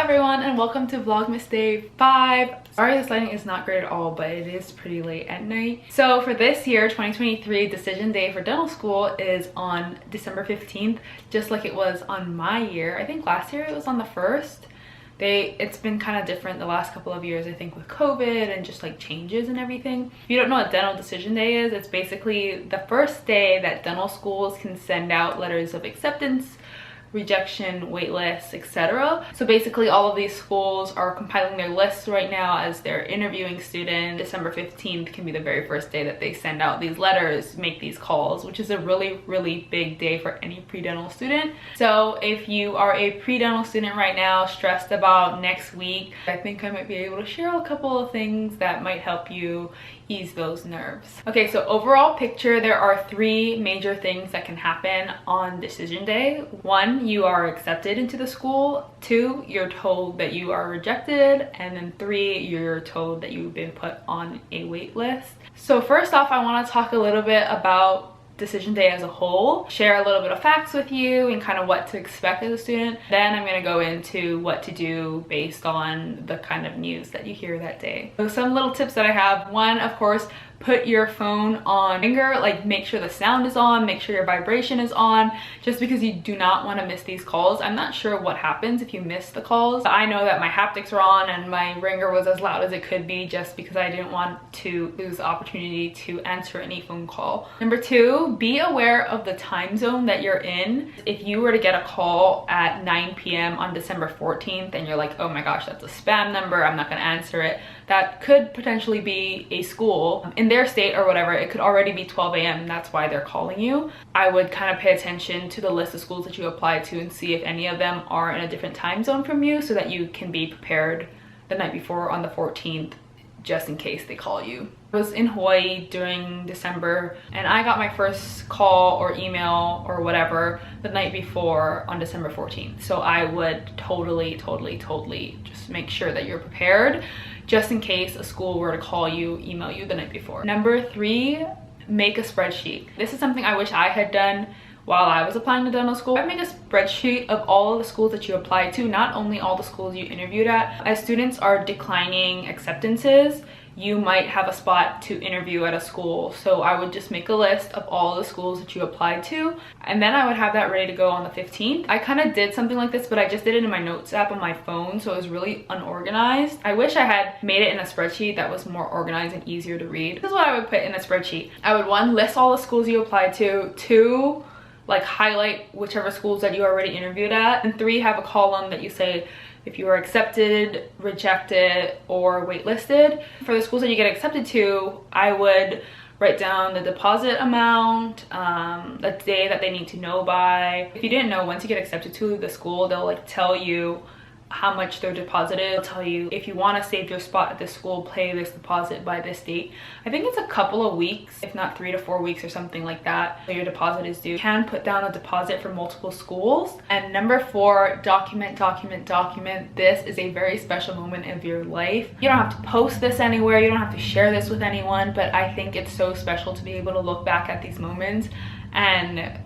everyone, and welcome to Vlogmas Day 5. Sorry this lighting is not great at all, but it is pretty late at night. So for this year, 2023, decision day for dental school is on December 15th, just like it was on my year. I think last year it was on the 1st. It's been kind of different the last couple of years, I think, with COVID and just like changes and everything. If you don't know what dental decision day is, it's basically the first day that dental schools can send out letters of acceptance, rejection, wait lists, etc. So basically all of these schools are compiling their lists right now as they're interviewing students. December 15th can be the very first day that they send out these letters, make these calls, which is a really big day for any pre-dental student. So if you are a pre-dental student right now stressed about next week, I think I might be able to share a couple of things that might help you ease those nerves. Okay, so overall picture, there are 3 major things that can happen on decision day. 1, you are accepted into the school. 2, you're told that you are rejected. And then 3, you're told that you've been put on a wait list. So first off, I want to talk a little bit about decision day as a whole, share a little bit of facts with you and kind of what to expect as a student. Then I'm going to go into what to do based on the kind of news that you hear that day. So some little tips that I have. 1, of course, put your phone on ringer, like make sure the sound is on, make sure your vibration is on, just because you do not want to miss these calls. I'm not sure what happens if you miss the calls. I know that my haptics were on and my ringer was as loud as it could be, just because I didn't want to lose the opportunity to answer any phone call. Number 2, be aware of the time zone that you're in. If you were to get a call at 9 p.m. on December 14th and you're like, oh my gosh, that's a spam number, I'm not going to answer it, that could potentially be a school. In their state or whatever, it could already be 12 a.m. and that's why they're calling you. I would kind of pay attention to the list of schools that you apply to and see if any of them are in a different time zone from you, so that you can be prepared the night before on the 14th, just in case they call you. I was in Hawaii during December and I got my first call or email or whatever the night before on December 14th. So I would totally just make sure that you're prepared, just in case a school were to call you, email you the night before. Number 3, make a spreadsheet. This is something I wish I had done while I was applying to dental school. I'd make a spreadsheet of all of the schools that you applied to, not only all the schools you interviewed at. As students are declining acceptances, you might have a spot to interview at a school. So I would just make a list of all the schools that you applied to, and then I would have that ready to go on the 15th. I kind of did something like this, but I just did it in my notes app on my phone, so it was really unorganized. I wish I had made it in a spreadsheet that was more organized and easier to read. This is what I would put in a spreadsheet. I would 1, list all the schools you applied to. 2, like highlight whichever schools that you already interviewed at. And 3, have a column that you say if you were accepted, rejected, or waitlisted. For the schools that you get accepted to, I would write down the deposit amount, the day that they need to know by. If you didn't know, once you get accepted to the school, they'll like tell you how much their deposit is. They'll tell you if you want to save your spot at this school, pay this deposit by this date. I think it's a couple of weeks, if not 3 to 4 weeks or something like that, so your deposit is due. You can put down a deposit for multiple schools. And number 4, document. This is a very special moment of your life. You don't have to post this anywhere, you don't have to share this with anyone, but I think it's so special to be able to look back at these moments and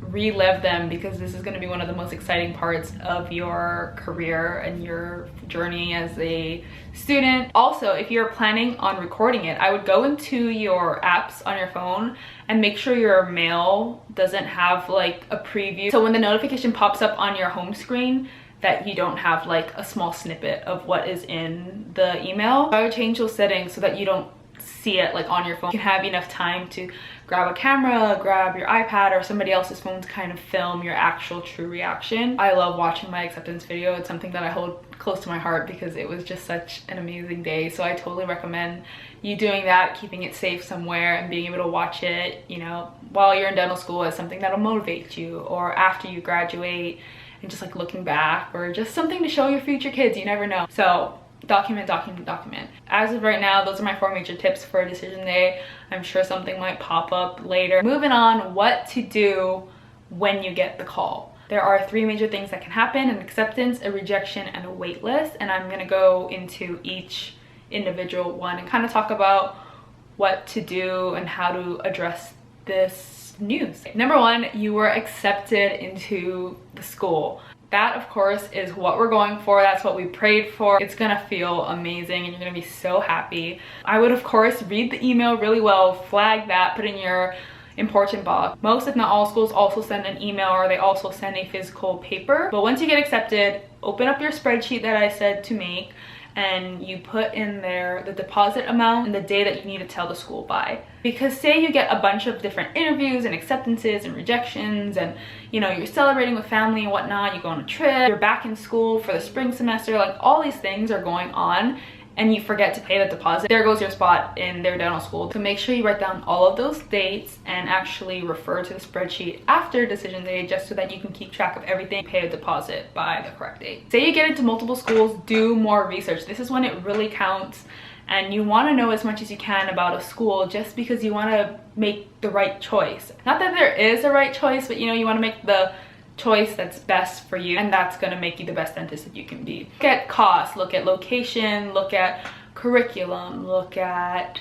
relive them, because this is going to be one of the most exciting parts of your career and your journey as a student. Also, if you're planning on recording it, I would go into your apps on your phone and make sure your mail doesn't have like a preview, so when the notification pops up on your home screen, that you don't have like a small snippet of what is in the email. I would change those settings so that you don't see it like on your phone. You can have enough time to grab a camera, grab your iPad or somebody else's phone to kind of film your actual true reaction. I love watching my acceptance video. It's something that I hold close to my heart because it was just such an amazing day. So I totally recommend you doing that, keeping it safe somewhere and being able to watch it, you know, while you're in dental school, as something that'll motivate you, or after you graduate and just like looking back, or just something to show your future kids. You never know. So document. As of right now, those are my 4 major tips for a decision day. I'm sure something might pop up later. Moving on, what to do when you get the call. There are 3 major things that can happen: an acceptance, a rejection, and a wait list. And I'm gonna go into each individual one and kind of talk about what to do and how to address this news. Number 1, you were accepted into the school. That, of course, is what we're going for. That's what we prayed for. It's gonna feel amazing and you're gonna be so happy. I would, of course, read the email really well, flag that, put in your important box. Most, if not all, schools also send an email, or they also send a physical paper. But once you get accepted, open up your spreadsheet that I said to make, and you put in there the deposit amount and the day that you need to tell the school by. Because say you get a bunch of different interviews and acceptances and rejections, and you know, you're celebrating with family and whatnot, you go on a trip, you're back in school for the spring semester, like all these things are going on, and you forget to pay the deposit, there goes your spot in their dental school. So make sure you write down all of those dates and actually refer to the spreadsheet after decision day, just so that you can keep track of everything, pay a deposit by the correct date. Say you get into multiple schools, do more research. This is when it really counts, and you want to know as much as you can about a school, just because you want to make the right choice. Not that there is a right choice, but you know, you want to make the choice that's best for you, and that's going to make you the best dentist that you can be. Look at cost, look at location, look at curriculum, look at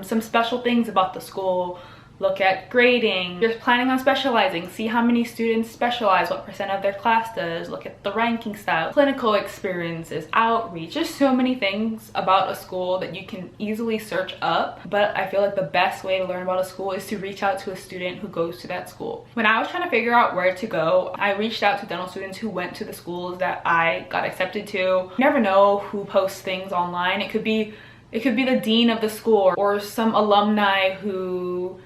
some special things about the school, look at grading. You're planning on specializing, see how many students specialize, what % of their class does, look at the ranking style, clinical experiences, outreach. There's so many things about a school that you can easily search up, but I feel like the best way to learn about a school is to reach out to a student who goes to that school. When I was trying to figure out where to go, I reached out to dental students who went to the schools that I got accepted to. You never know who posts things online. It could be the dean of the school, or some alumni who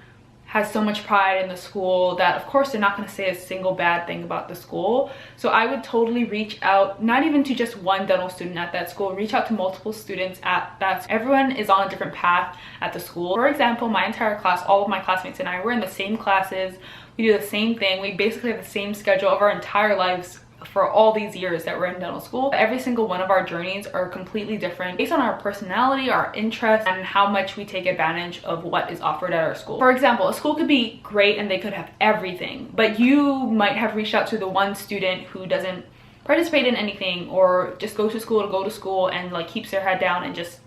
has so much pride in the school that of course they're not going to say a single bad thing about the school. So I would totally reach out, not even to just one dental student at that school, reach out to multiple students at that. Everyone is on a different path at the school. For example, my entire class, all of my classmates and I, we're in the same classes, we do the same thing, we basically have the same schedule of our entire lives for all these years that we're in dental school. Every single one of our journeys are completely different based on our personality, our interests, and how much we take advantage of what is offered at our school. For example, a school could be great and they could have everything, but you might have reached out to the one student who doesn't participate in anything, or just goes to school and like keeps their head down and just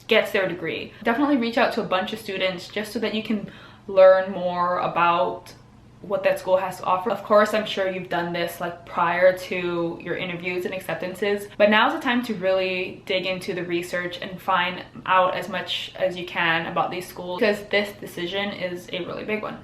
gets their degree. Definitely reach out to a bunch of students just so that you can learn more about what that school has to offer. Of course, I'm sure you've done this like prior to your interviews and acceptances, but now's the time to really dig into the research and find out as much as you can about these schools, because this decision is a really big one.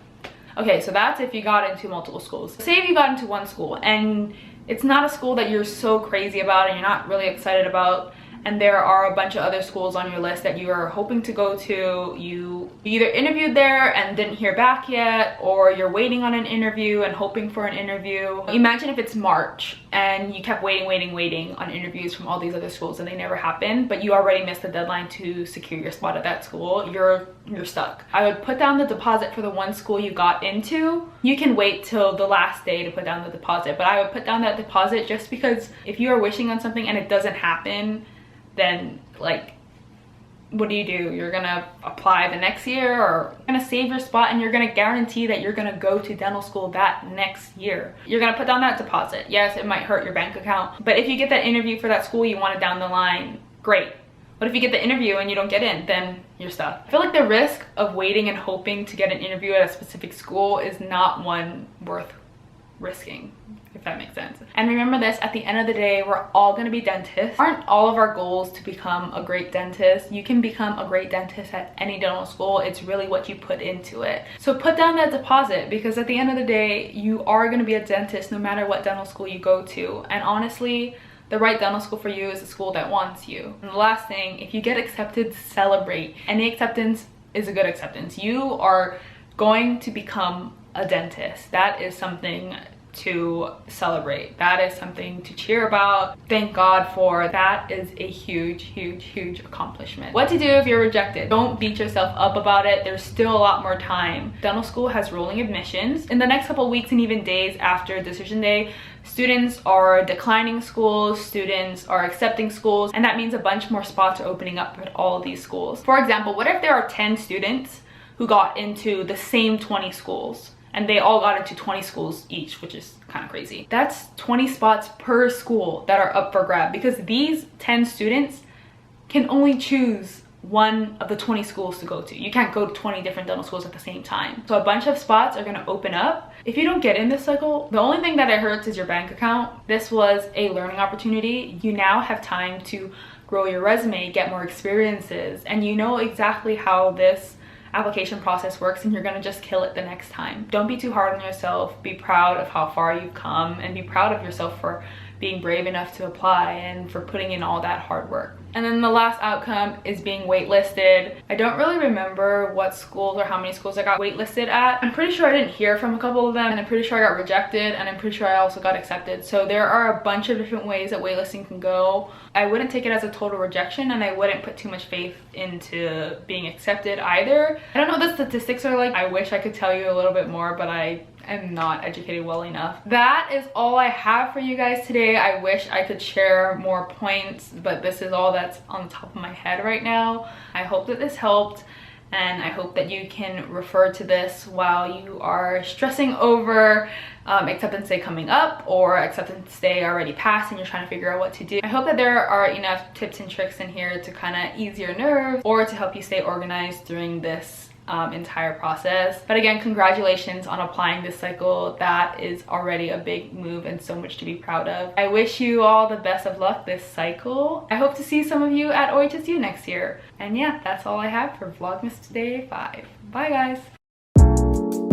Okay, so that's if you got into multiple schools. Say if you got into one school and it's not a school that you're so crazy about and you're not really excited about, and there are a bunch of other schools on your list that you are hoping to go to. You either interviewed there and didn't hear back yet, or you're waiting on an interview and hoping for an interview. Imagine if it's March and you kept waiting on interviews from all these other schools and they never happened, but you already missed the deadline to secure your spot at that school. You're stuck. I would put down the deposit for the one school you got into. You can wait till the last day to put down the deposit, but I would put down that deposit just because if you are wishing on something and it doesn't happen, then like, what do? You're gonna apply the next year, or you're gonna save your spot and you're gonna guarantee that you're gonna go to dental school that next year. You're gonna put down that deposit. Yes, it might hurt your bank account, but if you get that interview for that school you wanted down the line, great. But if you get the interview and you don't get in, then you're stuck. I feel like the risk of waiting and hoping to get an interview at a specific school is not one worth risking, if that makes sense. And remember this, at the end of the day, we're all gonna be dentists. Aren't all of our goals to become a great dentist? You can become a great dentist at any dental school. It's really what you put into it. So put down that deposit, because at the end of the day, you are gonna be a dentist no matter what dental school you go to. And honestly, the right dental school for you is a school that wants you. And the last thing, if you get accepted, celebrate. Any acceptance is a good acceptance. You are going to become a dentist. That is something to celebrate. That is something to cheer about. Thank God for. That is a huge accomplishment. What to do if you're rejected? Don't beat yourself up about it. There's still a lot more time. Dental school has rolling admissions. In the next couple weeks and even days after decision day, students are declining schools, students are accepting schools, and that means a bunch more spots are opening up at all of these schools. For example, what if there are 10 students who got into the same 20 schools? And they all got into 20 schools each, which is kind of crazy. That's 20 spots per school that are up for grab, because these 10 students can only choose one of the 20 schools to go to. You can't go to 20 different dental schools at the same time. So a bunch of spots are gonna open up. If you don't get in this cycle, the only thing that it hurts is your bank account. This was a learning opportunity. You now have time to grow your resume, get more experiences, and you know exactly how this application process works, and you're gonna just kill it the next time. Don't be too hard on yourself. Be proud of how far you've come, and be proud of yourself for being brave enough to apply and for putting in all that hard work. And then the last outcome is being waitlisted. I don't really remember what schools or how many schools I got waitlisted at. I'm pretty sure I didn't hear from a couple of them, and I'm pretty sure I got rejected, and I'm pretty sure I also got accepted. So there are a bunch of different ways that waitlisting can go. I wouldn't take it as a total rejection, and I wouldn't put too much faith into being accepted either. I don't know what the statistics are like. I wish I could tell you a little bit more, but I am not educated well enough. That is all I have for you guys today. I wish I could share more points, but this is all that's on the top of my head right now. I hope that this helped, and I hope that you can refer to this while you are stressing over acceptance day coming up, or acceptance day already passed and you're trying to figure out what to do. I hope that there are enough tips and tricks in here to kind of ease your nerves or to help you stay organized during this entire process. But again, congratulations on applying this cycle. That is already a big move and so much to be proud of. I wish you all the best of luck this cycle. I hope to see some of you at OHSU next year. And yeah, that's all I have for Vlogmas Day 5. Bye guys.